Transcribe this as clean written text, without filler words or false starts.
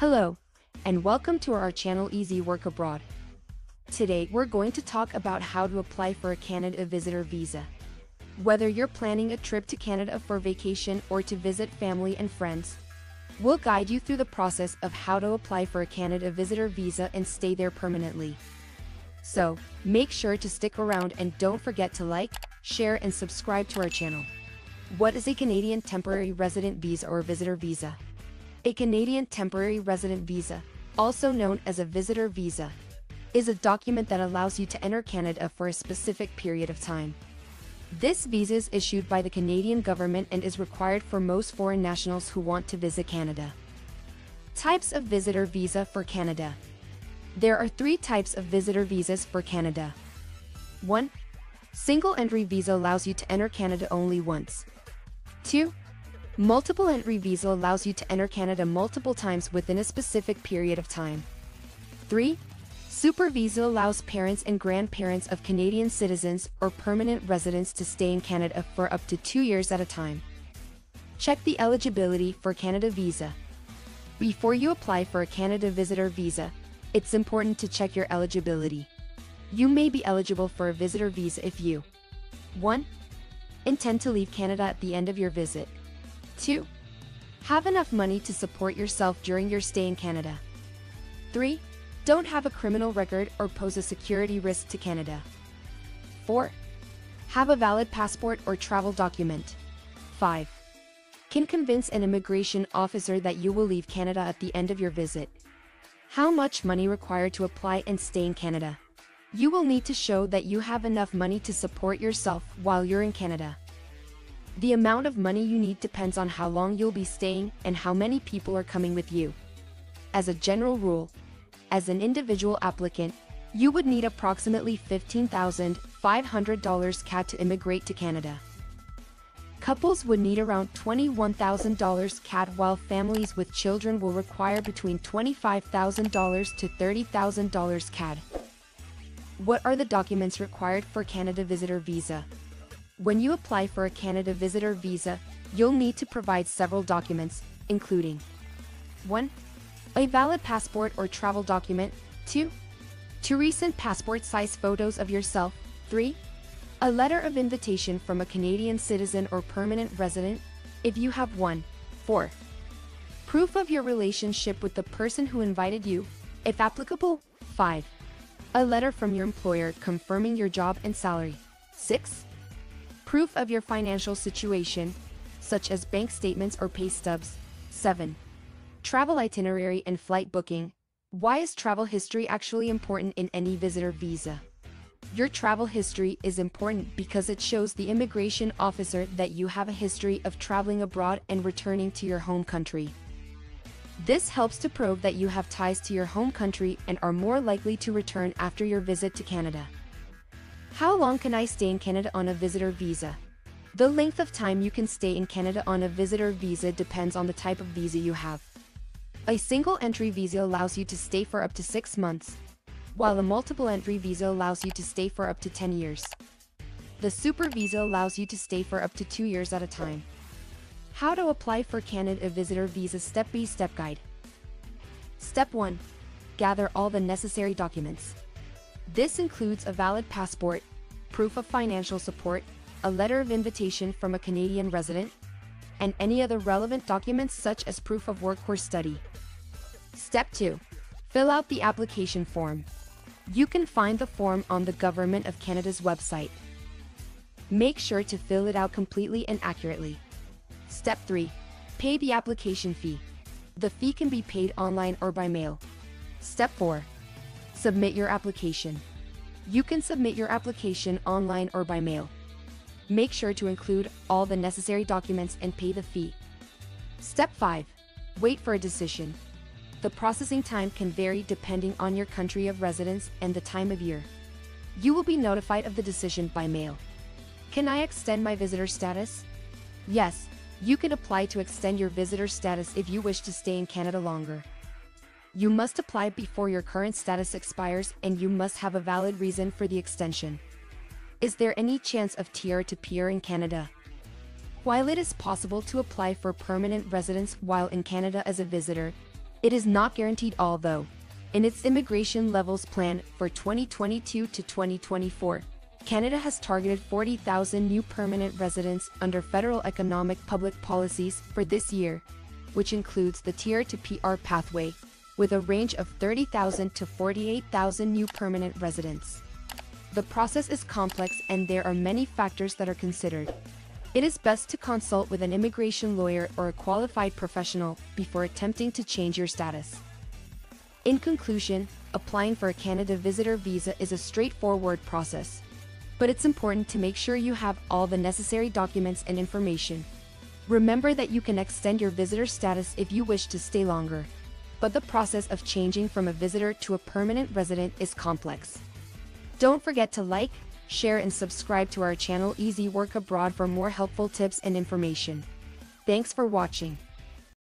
Hello, and welcome to our channel Easy Work Abroad. Today we're going to talk about how to apply for a Canada visitor visa. Whether you're planning a trip to Canada for vacation or to visit family and friends, we'll guide you through the process of how to apply for a Canada visitor visa and stay there permanently. So, make sure to stick around and don't forget to like, share and subscribe to our channel. What is a Canadian Temporary Resident Visa or Visitor Visa? A Canadian Temporary Resident Visa, also known as a visitor visa, is a document that allows you to enter Canada for a specific period of time. This visa is issued by the Canadian government and is required for most foreign nationals who want to visit Canada. Types of visitor visa for Canada. There are three types of visitor visas for Canada. 1. Single entry visa allows you to enter Canada only once. 2. Multiple entry visa allows you to enter Canada multiple times within a specific period of time. 3. Super visa allows parents and grandparents of Canadian citizens or permanent residents to stay in Canada for up to 2 years at a time. Check the eligibility for Canada visa. Before you apply for a Canada visitor visa, it's important to check your eligibility. You may be eligible for a visitor visa if you 1. Intend to leave Canada at the end of your visit. 2. Have enough money to support yourself during your stay in Canada. 3. Don't have a criminal record or pose a security risk to Canada. 4. Have a valid passport or travel document. 5. Can convince an immigration officer that you will leave Canada at the end of your visit. How much money required to apply and stay in Canada? You will need to show that you have enough money to support yourself while you're in Canada. The amount of money you need depends on how long you'll be staying and how many people are coming with you. As a general rule, as an individual applicant, you would need approximately $15,500 CAD to immigrate to Canada. Couples would need around $21,000 CAD, while families with children will require between $25,000 to $30,000 CAD. What are the documents required for Canada Visitor Visa? When you apply for a Canada Visitor Visa, you'll need to provide several documents, including 1. A valid passport or travel document. 2. 2 recent passport-size photos of yourself. 3. A letter of invitation from a Canadian citizen or permanent resident, if you have one. 4. Proof of your relationship with the person who invited you, if applicable. 5. A letter from your employer confirming your job and salary. 6. Proof of your financial situation, such as bank statements or pay stubs. 7. Travel itinerary and flight booking. Why is travel history actually important in any visitor visa? Your travel history is important because it shows the immigration officer that you have a history of traveling abroad and returning to your home country. This helps to prove that you have ties to your home country and are more likely to return after your visit to Canada. How long can I stay in Canada on a visitor visa? The length of time you can stay in Canada on a visitor visa depends on the type of visa you have. A single entry visa allows you to stay for up to 6 months, while a multiple entry visa allows you to stay for up to 10 years. The super visa allows you to stay for up to 2 years at a time. How to apply for Canada Visitor Visa Step-by-Step Guide. Step 1. Gather all the necessary documents. This includes a valid passport, proof of financial support, a letter of invitation from a Canadian resident, and any other relevant documents such as proof of work or study. Step 2. Fill out the application form. You can find the form on the Government of Canada's website. Make sure to fill it out completely and accurately. Step 3. Pay the application fee. The fee can be paid online or by mail. Step 4. Submit your application. You can submit your application online or by mail. Make sure to include all the necessary documents and pay the fee. Step 5. Wait for a decision. The processing time can vary depending on your country of residence and the time of year. You will be notified of the decision by mail. Can I extend my visitor status? Yes, you can apply to extend your visitor status if you wish to stay in Canada longer. You must apply before your current status expires and you must have a valid reason for the extension. Is there any chance of TR to PR in Canada? While it is possible to apply for permanent residence while in Canada as a visitor, It is not guaranteed although, in its immigration levels plan for 2022 to 2024, Canada has targeted 40,000 new permanent residents under federal economic public policies for this year, which includes the Tier to PR pathway, with a range of 30,000 to 48,000 new permanent residents. The process is complex and there are many factors that are considered. It is best to consult with an immigration lawyer or a qualified professional before attempting to change your status. In conclusion, applying for a Canada Visitor Visa is a straightforward process, but it's important to make sure you have all the necessary documents and information. Remember that you can extend your visitor status if you wish to stay longer, but the process of changing from a visitor to a permanent resident is complex. Don't forget to like, share and subscribe to our channel Easy Work Abroad for more helpful tips and information. Thanks for watching.